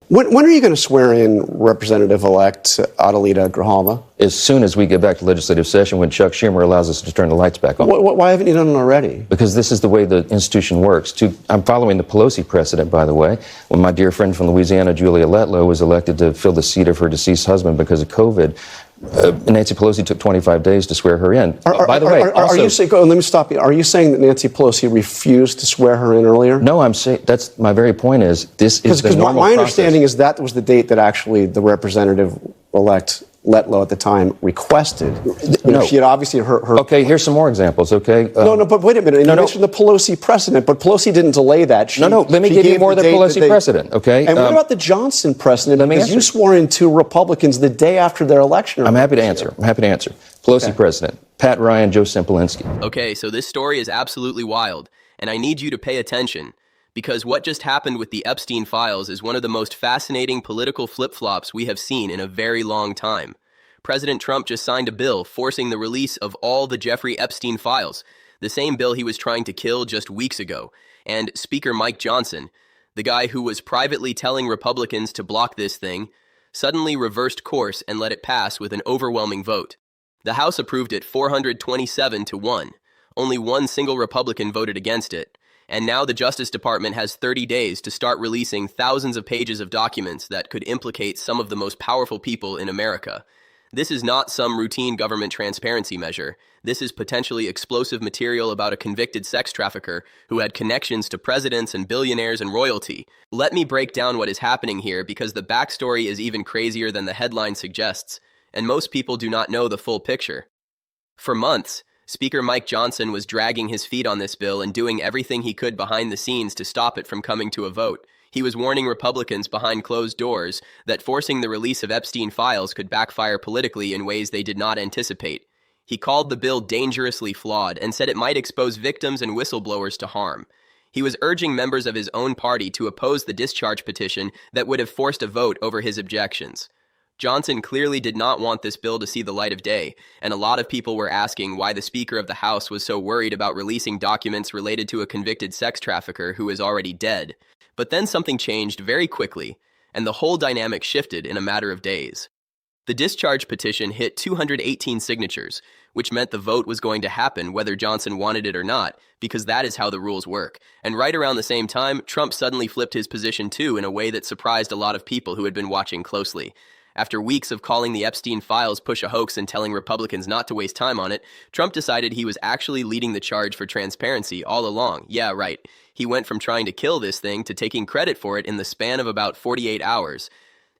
When are you going to swear in Representative-elect Adelita Grijalva? As soon as we get back to legislative session, when Chuck Schumer allows us to turn the lights back on. Why haven't you done it already? Because this is the way the institution works. I'm following the Pelosi precedent, by the way, when my dear friend from Louisiana, Julia Letlow, was elected to fill the seat of her deceased husband because of COVID. Nancy Pelosi took 25 days to swear her in. By the way, are you saying? Let me stop you. Are you saying that Nancy Pelosi refused to swear her in earlier? No, I'm saying that's my very point. Is this is the normal my process. understanding is that was the date that actually the representative-elect Letlow at the time requested. No, she had obviously her. Okay, here's some more examples. Okay. No, but wait a minute. You mentioned the Pelosi precedent, but Pelosi didn't delay that. Let me give you more of the Pelosi precedent. Okay. And what about the Johnson precedent? Because you swore in two Republicans the day after their election. I'm happy to answer. Pelosi precedent. Pat Ryan, Joe Simpolinski. Okay, so this story is absolutely wild, and I need you to pay attention. Because what just happened with the Epstein files is one of the most fascinating political flip-flops we have seen in a very long time. President Trump just signed a bill forcing the release of all the Jeffrey Epstein files, the same bill he was trying to kill just weeks ago. And Speaker Mike Johnson, the guy who was privately telling Republicans to block this thing, suddenly reversed course and let it pass with an overwhelming vote. The House approved it 427-1. Only one single Republican voted against it. And now the Justice Department has 30 days to start releasing thousands of pages of documents that could implicate some of the most powerful people in America. This is not some routine government transparency measure. This is potentially explosive material about a convicted sex trafficker who had connections to presidents and billionaires and royalty. Let me break down what is happening here because the backstory is even crazier than the headline suggests, and most people do not know the full picture. For months, Speaker Mike Johnson was dragging his feet on this bill and doing everything he could behind the scenes to stop it from coming to a vote. He was warning Republicans behind closed doors that forcing the release of Epstein files could backfire politically in ways they did not anticipate. He called the bill dangerously flawed and said it might expose victims and whistleblowers to harm. He was urging members of his own party to oppose the discharge petition that would have forced a vote over his objections. Johnson clearly did not want this bill to see the light of day, and a lot of people were asking why the Speaker of the House was so worried about releasing documents related to a convicted sex trafficker who is already dead. But then something changed very quickly, and the whole dynamic shifted in a matter of days. The discharge petition hit 218 signatures, which meant the vote was going to happen whether Johnson wanted it or not, because that is how the rules work. And right around the same time, Trump suddenly flipped his position too in a way that surprised a lot of people who had been watching closely. After weeks of calling the Epstein files push a hoax and telling Republicans not to waste time on it, Trump decided he was actually leading the charge for transparency all along. Yeah, right. He went from trying to kill this thing to taking credit for it in the span of about 48 hours.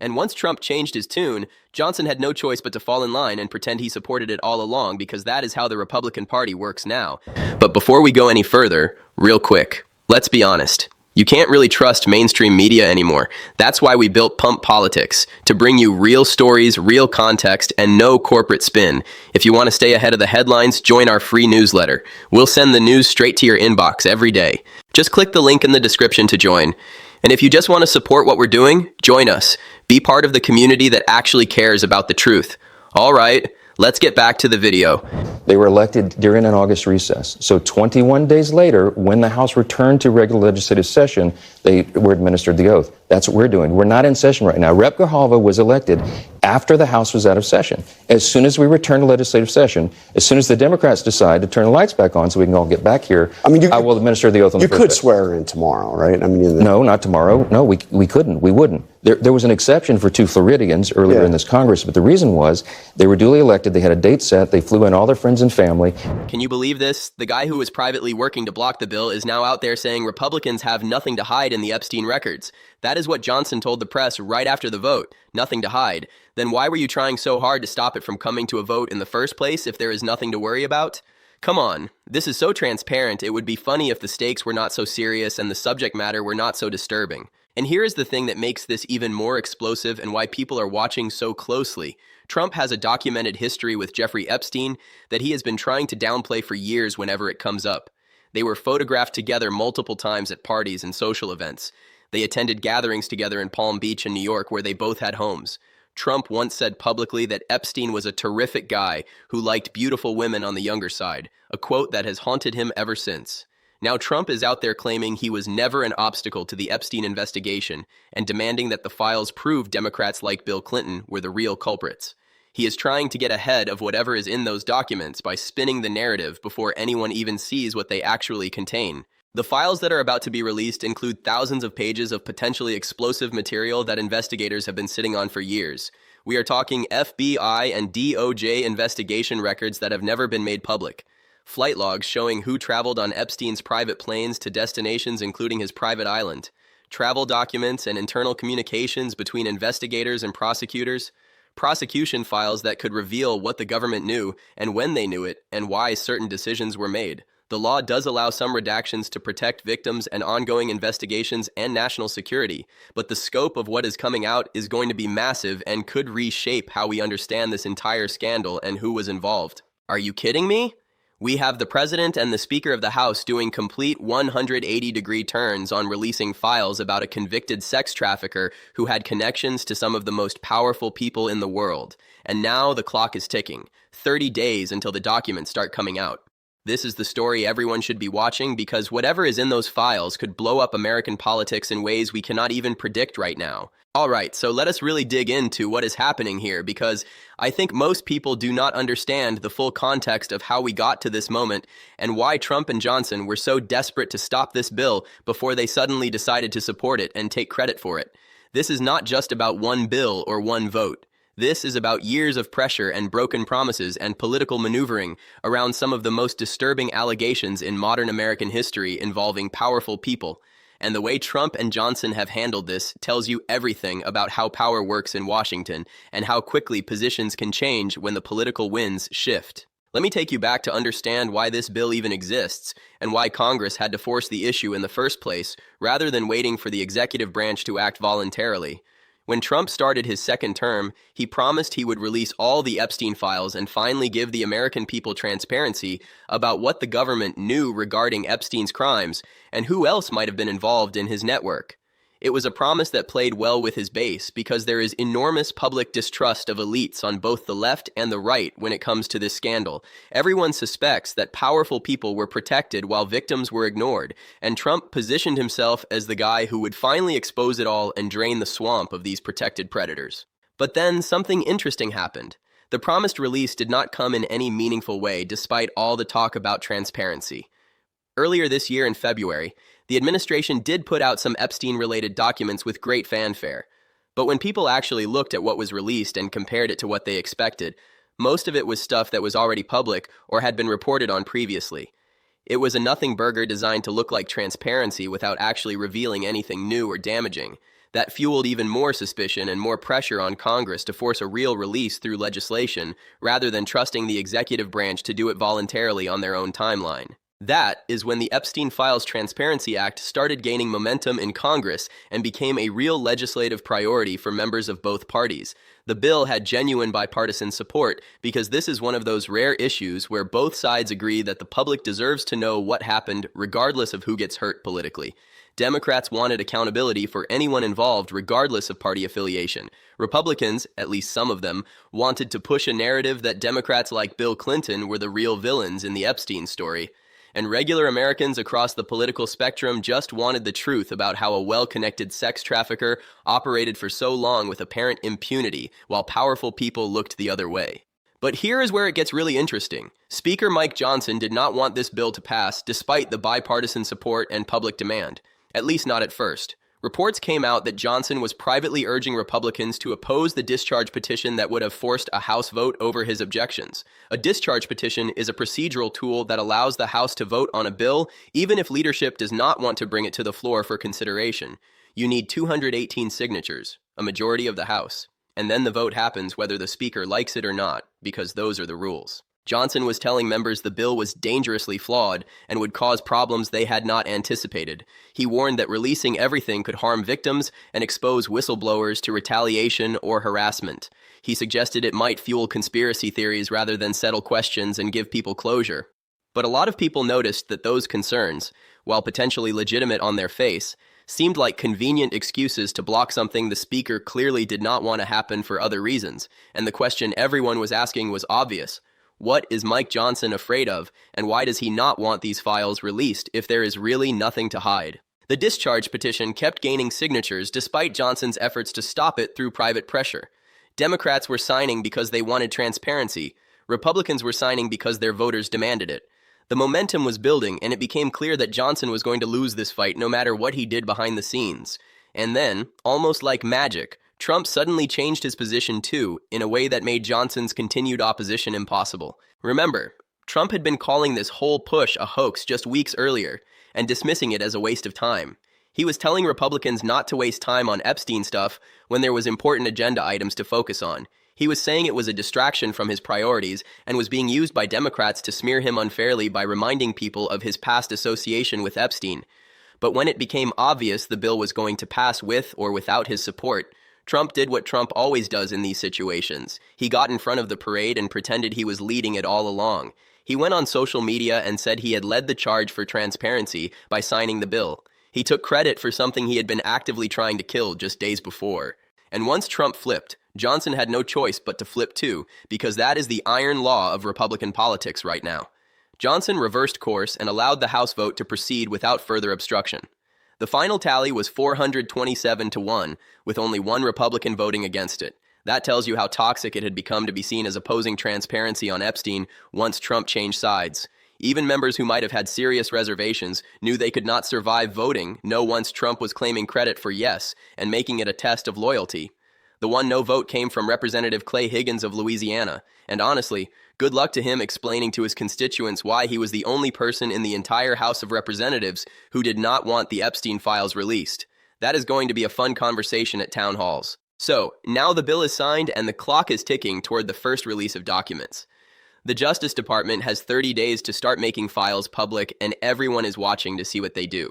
And once Trump changed his tune, Johnson had no choice but to fall in line and pretend he supported it all along because that is how the Republican Party works now. But before we go any further, real quick, let's be honest. You can't really trust mainstream media anymore. That's why we built Pump Politics, to bring you real stories, real context, and no corporate spin. If you want to stay ahead of the headlines, join our free newsletter. We'll send the news straight to your inbox every day. Just click the link in the description to join. And if you just want to support what we're doing, join us. Be part of the community that actually cares about the truth. All right, let's get back to the video. They were elected during an August recess. So 21 days later, when the House returned to regular legislative session, they were administered the oath. That's what we're doing. We're not in session right now. Rep. Grijalva was elected after the House was out of session. As soon as we return to legislative session, as soon as the Democrats decide to turn the lights back on so we can all get back here, I will administer the oath on the first day. You could swear her in tomorrow, right? No, not tomorrow. No, we couldn't. We wouldn't. There was an exception for 2 Floridians earlier in this Congress, but the reason was they were duly elected, they had a date set, they flew in all their friends and family. Can you believe this? The guy who was privately working to block the bill is now out there saying Republicans have nothing to hide in the Epstein records. That is what Johnson told the press right after the vote. Nothing to hide. Then why were you trying so hard to stop it from coming to a vote in the first place if there is nothing to worry about? Come on, this is so transparent, it would be funny if the stakes were not so serious and the subject matter were not so disturbing. And here is the thing that makes this even more explosive and why people are watching so closely. Trump has a documented history with Jeffrey Epstein that he has been trying to downplay for years whenever it comes up. They were photographed together multiple times at parties and social events. They attended gatherings together in Palm Beach and New York where they both had homes. Trump once said publicly that Epstein was a terrific guy who liked beautiful women on the younger side, a quote that has haunted him ever since. Now Trump is out there claiming he was never an obstacle to the Epstein investigation and demanding that the files prove Democrats like Bill Clinton were the real culprits. He is trying to get ahead of whatever is in those documents by spinning the narrative before anyone even sees what they actually contain. The files that are about to be released include thousands of pages of potentially explosive material that investigators have been sitting on for years. We are talking FBI and DOJ investigation records that have never been made public. Flight logs showing who traveled on Epstein's private planes to destinations including his private island. Travel documents and internal communications between investigators and prosecutors. Prosecution files that could reveal what the government knew and when they knew it and why certain decisions were made. The law does allow some redactions to protect victims and ongoing investigations and national security, but the scope of what is coming out is going to be massive and could reshape how we understand this entire scandal and who was involved. Are you kidding me? We have the president and the Speaker of the House doing complete 180-degree turns on releasing files about a convicted sex trafficker who had connections to some of the most powerful people in the world. And now the clock is ticking. 30 days until the documents start coming out. This is the story everyone should be watching because whatever is in those files could blow up American politics in ways we cannot even predict right now. All right, so let us really dig into what is happening here because I think most people do not understand the full context of how we got to this moment and why Trump and Johnson were so desperate to stop this bill before they suddenly decided to support it and take credit for it. This is not just about one bill or one vote. This is about years of pressure and broken promises and political maneuvering around some of the most disturbing allegations in modern American history involving powerful people. And the way Trump and Johnson have handled this tells you everything about how power works in Washington and how quickly positions can change when the political winds shift. Let me take you back to understand why this bill even exists and why Congress had to force the issue in the first place rather than waiting for the executive branch to act voluntarily. When Trump started his second term, he promised he would release all the Epstein files and finally give the American people transparency about what the government knew regarding Epstein's crimes and who else might have been involved in his network. It was a promise that played well with his base because there is enormous public distrust of elites on both the left and the right when it comes to this scandal. Everyone suspects that powerful people were protected while victims were ignored, and Trump positioned himself as the guy who would finally expose it all and drain the swamp of these protected predators. But then something interesting happened. The promised release did not come in any meaningful way despite all the talk about transparency. Earlier this year in February, the administration did put out some Epstein-related documents with great fanfare. But when people actually looked at what was released and compared it to what they expected, most of it was stuff that was already public or had been reported on previously. It was a nothing burger designed to look like transparency without actually revealing anything new or damaging. That fueled even more suspicion and more pressure on Congress to force a real release through legislation rather than trusting the executive branch to do it voluntarily on their own timeline. That is when the Epstein Files Transparency Act started gaining momentum in Congress and became a real legislative priority for members of both parties. The bill had genuine bipartisan support because this is one of those rare issues where both sides agree that the public deserves to know what happened regardless of who gets hurt politically. Democrats wanted accountability for anyone involved regardless of party affiliation. Republicans, at least some of them, wanted to push a narrative that Democrats like Bill Clinton were the real villains in the Epstein story. And regular Americans across the political spectrum just wanted the truth about how a well-connected sex trafficker operated for so long with apparent impunity while powerful people looked the other way. But here is where it gets really interesting. Speaker Mike Johnson did not want this bill to pass despite the bipartisan support and public demand, at least not at first. Reports came out that Johnson was privately urging Republicans to oppose the discharge petition that would have forced a House vote over his objections. A discharge petition is a procedural tool that allows the House to vote on a bill even if leadership does not want to bring it to the floor for consideration. You need 218 signatures, a majority of the House, and then the vote happens whether the Speaker likes it or not, because those are the rules. Johnson was telling members the bill was dangerously flawed and would cause problems they had not anticipated. He warned that releasing everything could harm victims and expose whistleblowers to retaliation or harassment. He suggested it might fuel conspiracy theories rather than settle questions and give people closure. But a lot of people noticed that those concerns, while potentially legitimate on their face, seemed like convenient excuses to block something the Speaker clearly did not want to happen for other reasons, and the question everyone was asking was obvious. What is Mike Johnson afraid of, and why does he not want these files released if there is really nothing to hide? The discharge petition kept gaining signatures despite Johnson's efforts to stop it through private pressure. Democrats were signing because they wanted transparency. Republicans were signing because their voters demanded it. The momentum was building, and it became clear that Johnson was going to lose this fight no matter what he did behind the scenes. And then, almost like magic, Trump suddenly changed his position too, in a way that made Johnson's continued opposition impossible. Remember, Trump had been calling this whole push a hoax just weeks earlier, and dismissing it as a waste of time. He was telling Republicans not to waste time on Epstein stuff when there was important agenda items to focus on. He was saying it was a distraction from his priorities and was being used by Democrats to smear him unfairly by reminding people of his past association with Epstein. But when it became obvious the bill was going to pass with or without his support, Trump did what Trump always does in these situations. He got in front of the parade and pretended he was leading it all along. He went on social media and said he had led the charge for transparency by signing the bill. He took credit for something he had been actively trying to kill just days before. And once Trump flipped, Johnson had no choice but to flip too, because that is the iron law of Republican politics right now. Johnson reversed course and allowed the House vote to proceed without further obstruction. The final tally was 427-1, with only one Republican voting against it. That tells you how toxic it had become to be seen as opposing transparency on Epstein once Trump changed sides. Even members who might have had serious reservations knew they could not survive voting no once Trump was claiming credit for yes and making it a test of loyalty. The one no vote came from Representative Clay Higgins of Louisiana, and honestly, good luck to him explaining to his constituents why he was the only person in the entire House of Representatives who did not want the Epstein files released. That is going to be a fun conversation at town halls. So, now the bill is signed and the clock is ticking toward the first release of documents. The Justice Department has 30 days to start making files public, and everyone is watching to see what they do.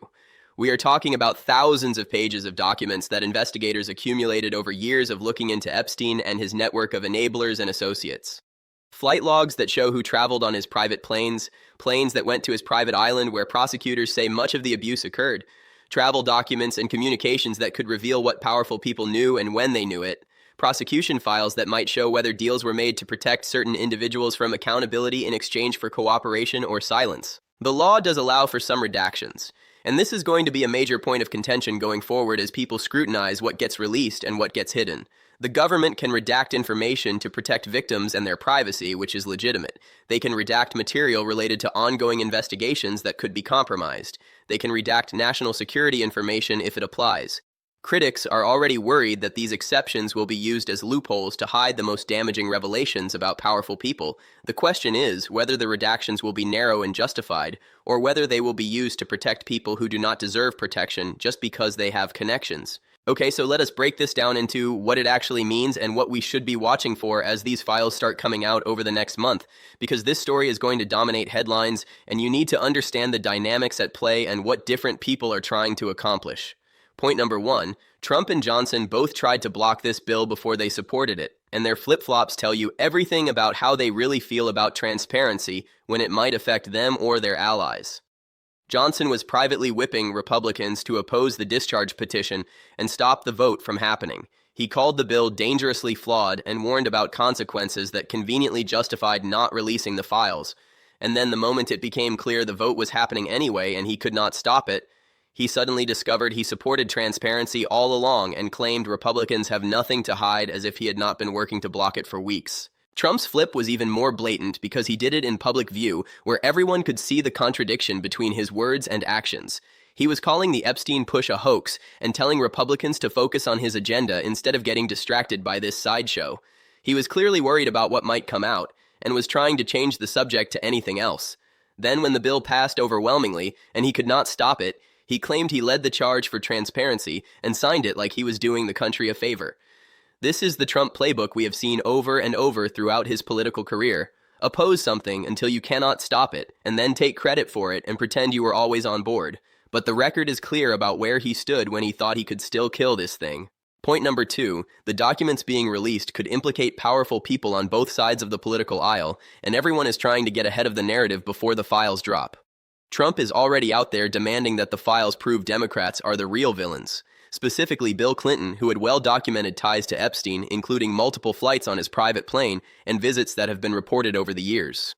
We are talking about thousands of pages of documents that investigators accumulated over years of looking into Epstein and his network of enablers and associates. Flight logs that show who traveled on his private planes, planes that went to his private island where prosecutors say much of the abuse occurred, travel documents and communications that could reveal what powerful people knew and when they knew it, prosecution files that might show whether deals were made to protect certain individuals from accountability in exchange for cooperation or silence. The law does allow for some redactions, and this is going to be a major point of contention going forward as people scrutinize what gets released and what gets hidden. The government can redact information to protect victims and their privacy, which is legitimate. They can redact material related to ongoing investigations that could be compromised. They can redact national security information if it applies. Critics are already worried that these exceptions will be used as loopholes to hide the most damaging revelations about powerful people. The question is whether the redactions will be narrow and justified, or whether they will be used to protect people who do not deserve protection just because they have connections. Okay, so let us break this down into what it actually means and what we should be watching for as these files start coming out over the next month, because this story is going to dominate headlines, and you need to understand the dynamics at play and what different people are trying to accomplish. Point number 1, Trump and Johnson both tried to block this bill before they supported it, and their flip-flops tell you everything about how they really feel about transparency when it might affect them or their allies. Johnson was privately whipping Republicans to oppose the discharge petition and stop the vote from happening. He called the bill dangerously flawed and warned about consequences that conveniently justified not releasing the files. And then the moment it became clear the vote was happening anyway and he could not stop it, he suddenly discovered he supported transparency all along and claimed Republicans have nothing to hide as if he had not been working to block it for weeks. Trump's flip was even more blatant because he did it in public view, where everyone could see the contradiction between his words and actions. He was calling the Epstein push a hoax and telling Republicans to focus on his agenda instead of getting distracted by this sideshow. He was clearly worried about what might come out and was trying to change the subject to anything else. Then when the bill passed overwhelmingly and he could not stop it, he claimed he led the charge for transparency and signed it like he was doing the country a favor. This is the Trump playbook we have seen over and over throughout his political career. Oppose something until you cannot stop it, and then take credit for it and pretend you were always on board. But the record is clear about where he stood when he thought he could still kill this thing. Point number 2, the documents being released could implicate powerful people on both sides of the political aisle, and everyone is trying to get ahead of the narrative before the files drop. Trump is already out there demanding that the files prove Democrats are the real villains. specifically Bill Clinton, who had well-documented ties to Epstein, including multiple flights on his private plane and visits that have been reported over the years.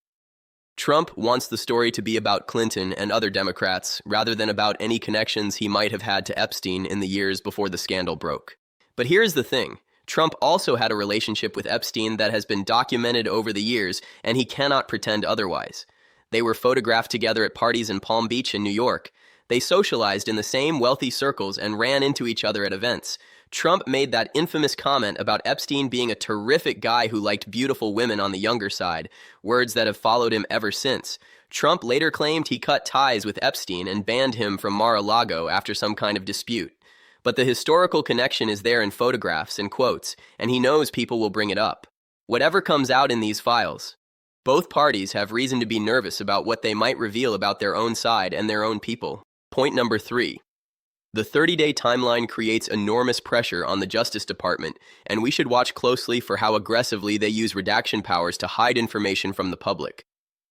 Trump wants the story to be about Clinton and other Democrats, rather than about any connections he might have had to Epstein in the years before the scandal broke. But here's the thing. Trump also had a relationship with Epstein that has been documented over the years, and he cannot pretend otherwise. They were photographed together at parties in Palm Beach and New York. They socialized in the same wealthy circles and ran into each other at events. Trump made that infamous comment about Epstein being a terrific guy who liked beautiful women on the younger side, words that have followed him ever since. Trump later claimed he cut ties with Epstein and banned him from Mar-a-Lago after some kind of dispute. But the historical connection is there in photographs and quotes, and he knows people will bring it up. Whatever comes out in these files, both parties have reason to be nervous about what they might reveal about their own side and their own people. Point number 3. The 30-day timeline creates enormous pressure on the Justice Department, and we should watch closely for how aggressively they use redaction powers to hide information from the public.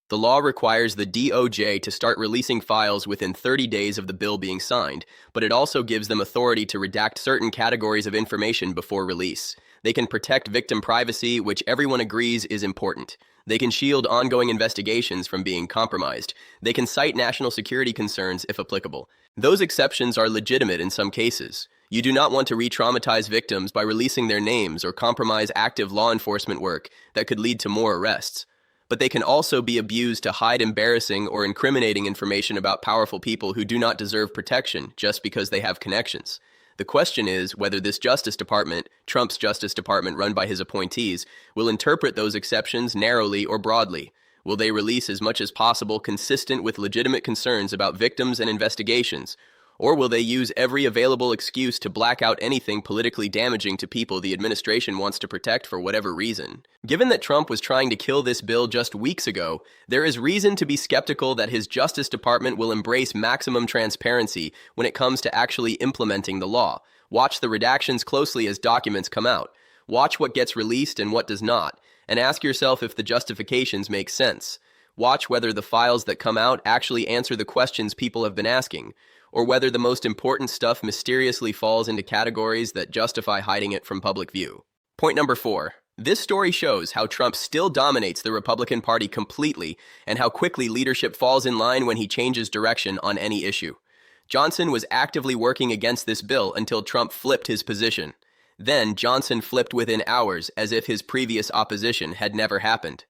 The law requires the DOJ to start releasing files within 30 days of the bill being signed, but it also gives them authority to redact certain categories of information before release. They can protect victim privacy, which everyone agrees is important. They can shield ongoing investigations from being compromised. They can cite national security concerns if applicable. Those exceptions are legitimate in some cases. You do not want to re-traumatize victims by releasing their names or compromise active law enforcement work that could lead to more arrests. But they can also be abused to hide embarrassing or incriminating information about powerful people who do not deserve protection just because they have connections. The question is whether this Justice Department, Trump's Justice Department run by his appointees, will interpret those exceptions narrowly or broadly. Will they release as much as possible consistent with legitimate concerns about victims and investigations? Or will they use every available excuse to black out anything politically damaging to people the administration wants to protect for whatever reason? Given that Trump was trying to kill this bill just weeks ago, there is reason to be skeptical that his Justice Department will embrace maximum transparency when it comes to actually implementing the law. Watch the redactions closely as documents come out. Watch what gets released and what does not, and ask yourself if the justifications make sense. Watch whether the files that come out actually answer the questions people have been asking, or whether the most important stuff mysteriously falls into categories that justify hiding it from public view. Point number 4. This story shows how Trump still dominates the Republican Party completely and how quickly leadership falls in line when he changes direction on any issue. Johnson was actively working against this bill until Trump flipped his position. Then Johnson flipped within hours as if his previous opposition had never happened.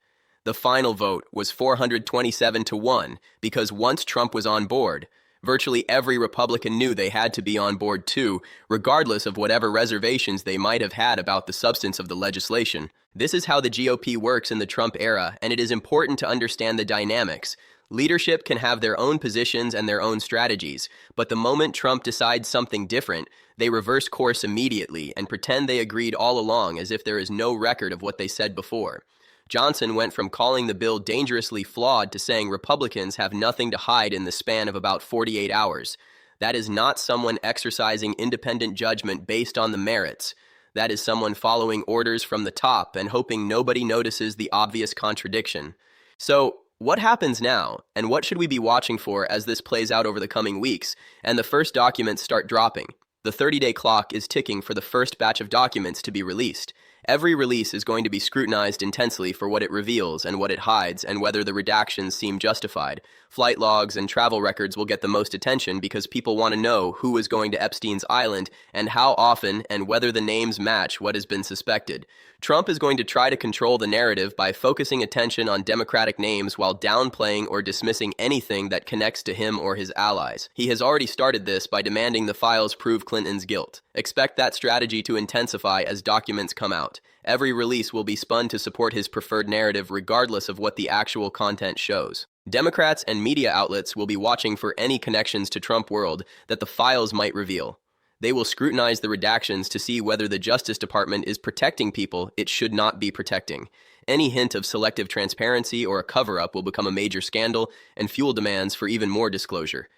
The final vote was 427-1 because once Trump was on board, virtually every Republican knew they had to be on board too, regardless of whatever reservations they might have had about the substance of the legislation. This is how the GOP works in the Trump era, and it is important to understand the dynamics. Leadership can have their own positions and their own strategies, but the moment Trump decides something different, they reverse course immediately and pretend they agreed all along as if there is no record of what they said before. Johnson went from calling the bill dangerously flawed to saying Republicans have nothing to hide in the span of about 48 hours. That is not someone exercising independent judgment based on the merits. That is someone following orders from the top and hoping nobody notices the obvious contradiction. So, what happens now, and what should we be watching for as this plays out over the coming weeks, and the first documents start dropping? The 30-day clock is ticking for the first batch of documents to be released. Every release is going to be scrutinized intensely for what it reveals and what it hides and whether the redactions seem justified. Flight logs and travel records will get the most attention because people want to know who is going to Epstein's island and how often and whether the names match what has been suspected. Trump is going to try to control the narrative by focusing attention on Democratic names while downplaying or dismissing anything that connects to him or his allies. He has already started this by demanding the files prove Clinton's guilt. Expect that strategy to intensify as documents come out. Every release will be spun to support his preferred narrative regardless of what the actual content shows. Democrats and media outlets will be watching for any connections to Trump world that the files might reveal. They will scrutinize the redactions to see whether the Justice Department is protecting people it should not be protecting. Any hint of selective transparency or a cover-up will become a major scandal and fuel demands for even more disclosure.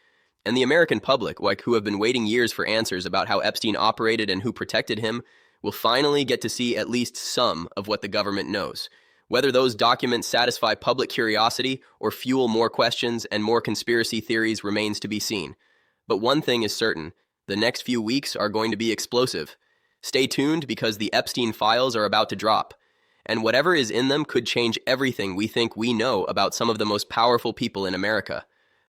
And the American public, who have been waiting years for answers about how Epstein operated and who protected him, will finally get to see at least some of what the government knows. Whether those documents satisfy public curiosity or fuel more questions and more conspiracy theories remains to be seen. But one thing is certain, The next few weeks are going to be explosive. Stay tuned because the Epstein files are about to drop, and whatever is in them could change everything we think we know about some of the most powerful people in America.